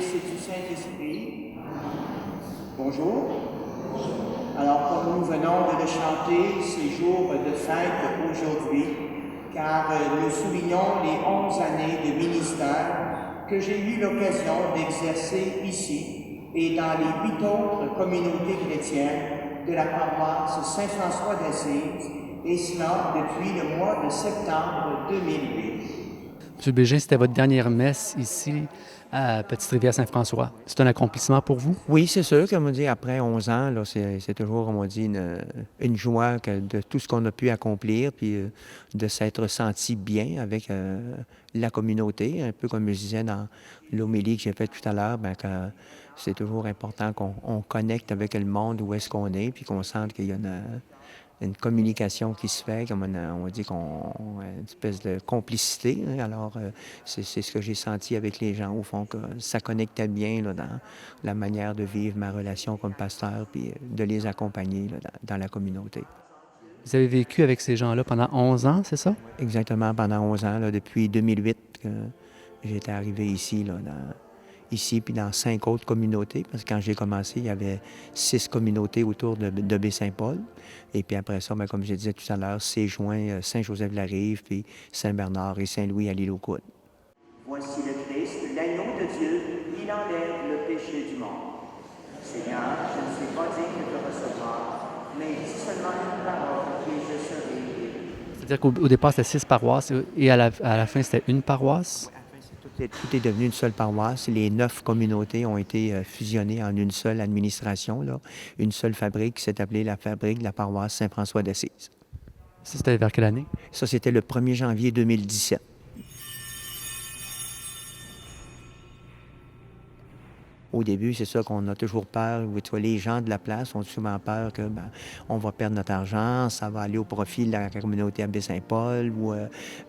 Fils et du Saint-Esprit. Bonjour. Alors, comme nous venons de le chanter, ces jours de fête aujourd'hui, car nous soulignons les 11 années de ministère que j'ai eu l'occasion d'exercer ici et dans les 8 autres communautés chrétiennes de la paroisse Saint-François d'Assise, et cela depuis le mois de septembre 2008. Monsieur Bégin, c'était votre dernière messe ici à Petite-Rivière-Saint-François. C'est un accomplissement pour vous? Oui, c'est sûr, comme on dit, après 11 ans, là, c'est toujours, comme on dit, une joie de tout ce qu'on a pu accomplir, puis de s'être senti bien avec la communauté, un peu comme je disais dans l'homélie que j'ai faite tout à l'heure, bien, que c'est toujours important qu'on connecte avec le monde où est-ce qu'on est, puis qu'on sente qu'il y a une communication qui se fait, comme on dit une espèce de complicité. Hein. Alors, c'est ce que j'ai senti avec les gens, au fond, que ça connectait bien là, dans la manière de vivre ma relation comme pasteur, puis de les accompagner là, dans la communauté. Vous avez vécu avec ces gens-là pendant 11 ans, c'est ça? Exactement, pendant 11 ans, là, depuis 2008, que j'étais arrivé ici, là, ici, puis dans 5 autres communautés, parce que quand j'ai commencé, il y avait 6 communautés autour de Baie-Saint-Paul. Et puis après ça, bien, comme je disais tout à l'heure, c'est joint Saint-Joseph-la-Rive, puis Saint-Bernard et Saint-Louis à l'île aux Coudres. Voici le Christ, l'agneau de Dieu, il enlève le péché du monde. Seigneur, je ne suis pas digne de te recevoir, mais dis seulement une parole et je serai guéri. C'est-à-dire qu'au départ, c'était 6 paroisses et à la fin, c'était une paroisse? Tout est devenu une seule paroisse. Les 9 communautés ont été fusionnées en une seule administration, là, une seule fabrique qui s'est appelée la fabrique de la paroisse Saint-François d'Assise. Ça, c'était vers quelle année? Ça, c'était le 1er janvier 2017. Au début, c'est ça qu'on a toujours peur. Tu vois, les gens de la place ont souvent peur que on va perdre notre argent, ça va aller au profit de la communauté à Baie-Saint-Paul, ou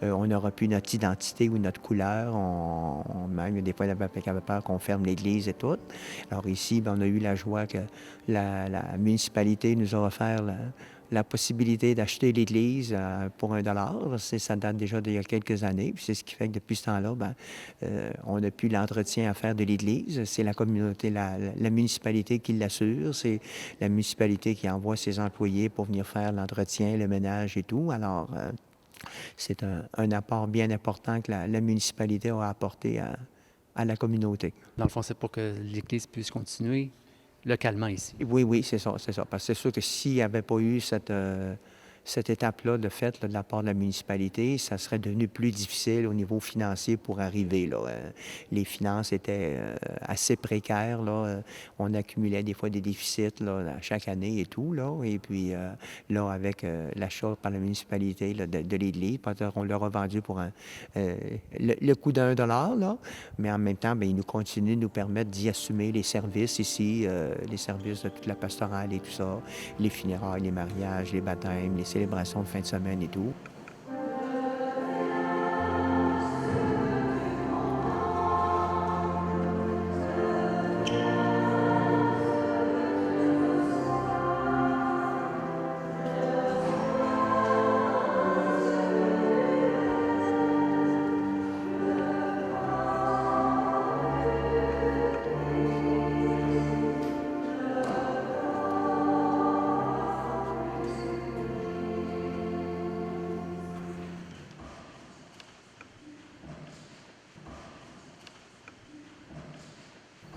on n'aura plus notre identité ou notre couleur. Même des fois, il y avait peur qu'on ferme l'église et tout. Alors ici, on a eu la joie que la municipalité nous a offert la possibilité d'acheter l'église pour $1. Ça date déjà d'il y a quelques années. Puis c'est ce qui fait que depuis ce temps-là, on n'a plus l'entretien à faire de l'église. C'est la communauté, la municipalité qui l'assure. C'est la municipalité qui envoie ses employés pour venir faire l'entretien, le ménage et tout. Alors, c'est un apport bien important que la municipalité a apporté à la communauté. Dans le fond, c'est pour que l'Église puisse continuer localement ici. Oui, c'est ça, c'est ça. Parce que c'est sûr que s'il n'y avait pas eu cette étape-là de fait là, de la part de la municipalité, ça serait devenu plus difficile au niveau financier pour arriver. Là. Les finances étaient assez précaires. Là. On accumulait des fois des déficits là, chaque année et tout. Là. Et puis là, avec l'achat par la municipalité là, de l'église, on l'a revendu pour le coût d'$1, là. Mais en même temps, bien, il nous continue de nous permettre d'y assumer les services ici, les services de toute la pastorale et tout ça, les funérailles, les mariages, les baptêmes, les célébrations de fin de semaine et tout.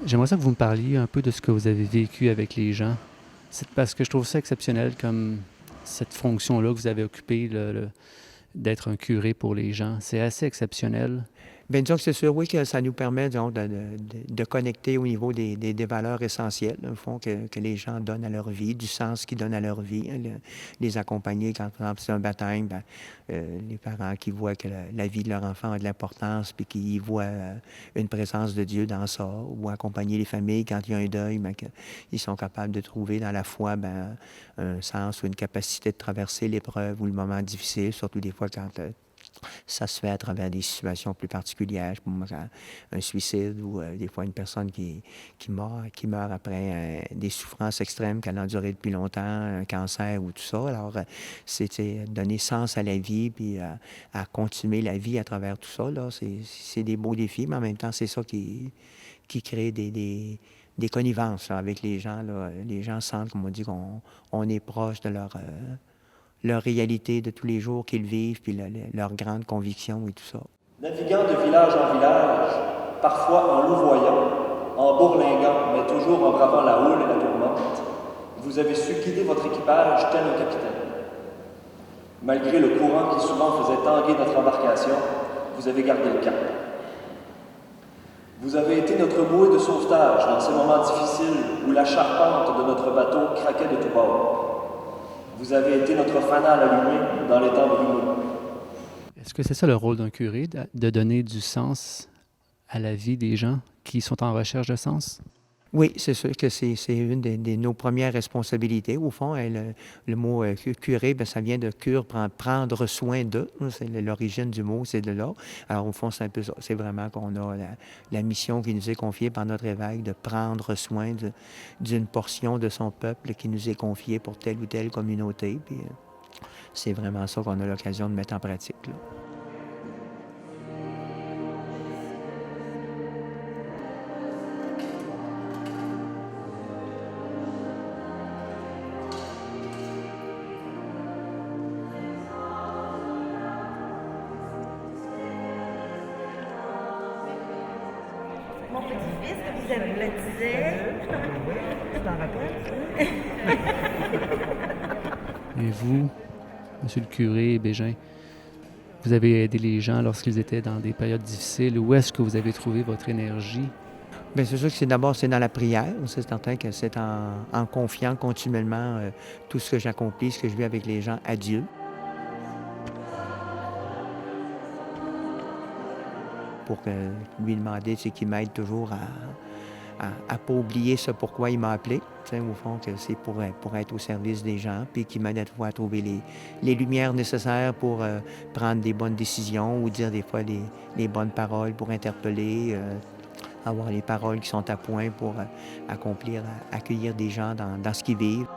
J'aimerais ça que vous me parliez un peu de ce que vous avez vécu avec les gens. C'est parce que je trouve ça exceptionnel comme cette fonction-là que vous avez occupée, d'être un curé pour les gens. C'est assez exceptionnel. Bien, disons que c'est sûr, oui, que ça nous permet disons, de connecter au niveau des valeurs essentielles, au fond, que les gens donnent à leur vie, du sens qu'ils donnent à leur vie. Hein, les accompagner, quand, par exemple, c'est un baptême, les parents qui voient que la vie de leur enfant a de l'importance, puis qui voient une présence de Dieu dans ça, ou accompagner les familles quand il y a un deuil, ils sont capables de trouver dans la foi un sens ou une capacité de traverser l'épreuve ou le moment difficile, surtout des fois quand ça se fait à travers des situations plus particulières, comme un suicide ou des fois une personne qui meurt après des souffrances extrêmes qu'elle a endurées depuis longtemps, un cancer ou tout ça. Alors, c'est donner sens à la vie puis à continuer la vie à travers tout ça. Là. C'est des beaux défis, mais en même temps, c'est ça qui qui crée des connivences là, avec les gens. Là. Les gens sentent, comme on dit, qu'on est proche de leur réalité de tous les jours qu'ils vivent, puis leur grande conviction et tout ça. Naviguant de village en village, parfois en louvoyant, en bourlinguant, mais toujours en bravant la houle et la tourmente, vous avez su guider votre équipage tel un capitaine. Malgré le courant qui souvent faisait tanguer notre embarcation, vous avez gardé le cap. Vous avez été notre bouée de sauvetage dans ces moments difficiles où la charpente de notre bateau craquait de tous bords. Vous avez été notre fanal allumé dans les temps brumeux. Est-ce que c'est ça le rôle d'un curé, de donner du sens à la vie des gens qui sont en recherche de sens? Oui, c'est sûr que c'est une de nos premières responsabilités. Au fond, le mot curé, bien, ça vient de cure, prendre soin de. C'est l'origine du mot, c'est de là. Alors, au fond, c'est un peu ça. C'est vraiment qu'on a la mission qui nous est confiée par notre évêque de prendre soin d'une portion de son peuple qui nous est confiée pour telle ou telle communauté. Puis, c'est vraiment ça qu'on a l'occasion de mettre en pratique, là. Mon petit-fils que vous avez baptisé. Tu t'en rappelles? Et vous, monsieur le curé Bégin, vous avez aidé les gens lorsqu'ils étaient dans des périodes difficiles. Où est-ce que vous avez trouvé votre énergie? Bien, c'est sûr que c'est dans la prière. C'est certain que c'est en confiant continuellement tout ce que j'accomplis, ce que je vis avec les gens à Dieu. Pour lui demander, c'est qu'il m'aide toujours à ne pas oublier ce pourquoi il m'a appelé. Au fond, que c'est pour être au service des gens, puis qu'il m'aide à trouver les lumières nécessaires pour prendre des bonnes décisions ou dire des fois les bonnes paroles pour interpeller, avoir les paroles qui sont à point pour accueillir des gens dans ce qu'ils vivent.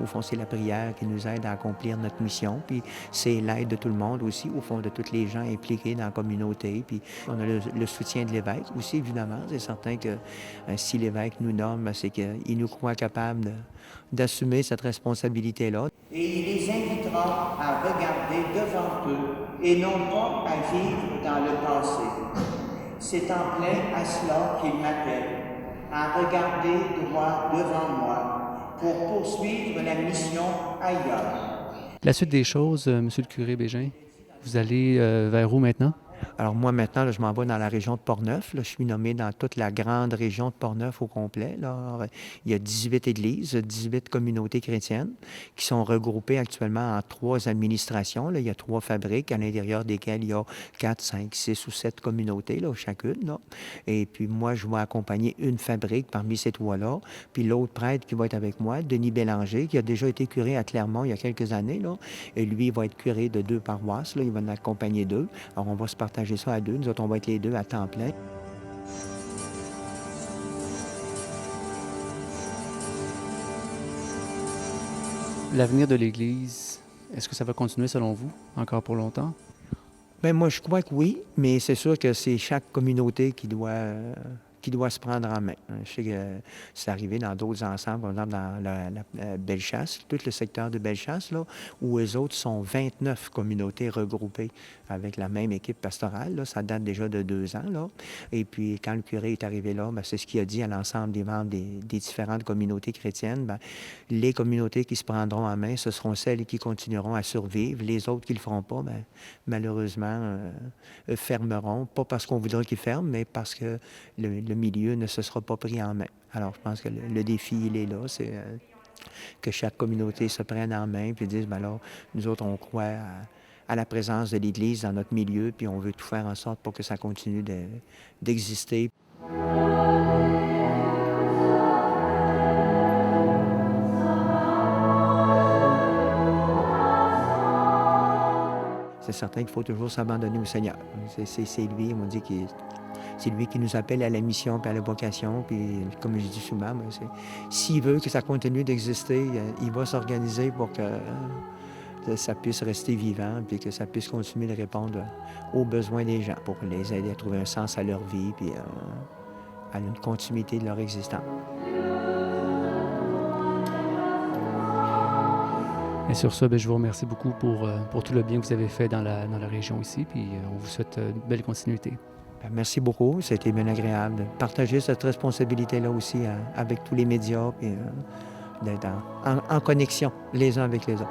Au fond, c'est la prière qui nous aide à accomplir notre mission, puis c'est l'aide de tout le monde aussi, au fond, de tous les gens impliqués dans la communauté. Puis on a le soutien de l'évêque aussi, évidemment. C'est certain que si l'évêque nous nomme, c'est qu'il nous croit capables d'assumer cette responsabilité-là. Et il les invitera à regarder devant eux et non pas à vivre dans le passé. C'est en plein à cela qu'il m'appelle, à regarder droit devant moi, pour poursuivre la mission ailleurs. La suite des choses, monsieur le curé Bégin, vous allez vers où maintenant? Alors moi, maintenant, là, je m'en vais dans la région de Portneuf. Là. Je suis nommé dans toute la grande région de Portneuf au complet. Là. Alors, il y a 18 églises, 18 communautés chrétiennes qui sont regroupées actuellement en 3 administrations. Là. Il y a 3 fabriques à l'intérieur desquelles il y a 4, 5, 6 ou 7 communautés là, chacune. Là. Et puis moi, je vais accompagner une fabrique parmi ces 3-là. Puis l'autre prêtre qui va être avec moi, Denis Bélanger, qui a déjà été curé à Clermont il y a quelques années. Là. Et lui, il va être curé de 2 paroisses. Là. Il va en accompagner 2. Alors on va se partager ça à 2. Nous autres, on va être les 2 à temps plein. L'avenir de l'Église, est-ce que ça va continuer selon vous, encore pour longtemps? Bien, moi, je crois que oui, mais c'est sûr que c'est chaque communauté qui doit se prendre en main. Je sais que c'est arrivé dans d'autres ensembles, par exemple dans la Bellechasse, tout le secteur de Bellechasse, là, où eux autres sont 29 communautés regroupées avec la même équipe pastorale. Là. Ça date déjà de 2 ans. Là. Et puis, quand le curé est arrivé là, bien, c'est ce qu'il a dit à l'ensemble des membres des différentes communautés chrétiennes. Bien, les communautés qui se prendront en main, ce seront celles qui continueront à survivre. Les autres qui ne le feront pas, bien, malheureusement, fermeront. Pas parce qu'on voudrait qu'ils ferment, mais parce que le milieu ne se sera pas pris en main. Alors, je pense que le défi, il est là. C'est que chaque communauté se prenne en main puis dise, bien alors, nous autres, on croit à la présence de l'Église dans notre milieu, puis on veut tout faire en sorte pour que ça continue d'exister. C'est certain qu'il faut toujours s'abandonner au Seigneur. C'est lui, on dit, c'est lui qui nous appelle à la mission et à la vocation. Puis, comme je dis souvent, s'il veut que ça continue d'exister, il va s'organiser pour que ça puisse rester vivant puis que ça puisse continuer de répondre aux besoins des gens pour les aider à trouver un sens à leur vie puis à une continuité de leur existence. Et sur ça, je vous remercie beaucoup pour tout le bien que vous avez fait dans la région ici, puis on vous souhaite une belle continuité. Merci beaucoup. C'était bien agréable de partager cette responsabilité-là aussi avec tous les médias et d'être en connexion les uns avec les autres.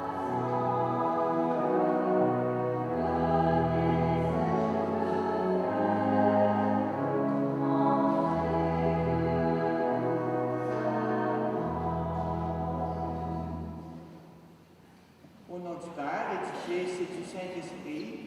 Au nom du Père et du Fils et du Saint-Esprit.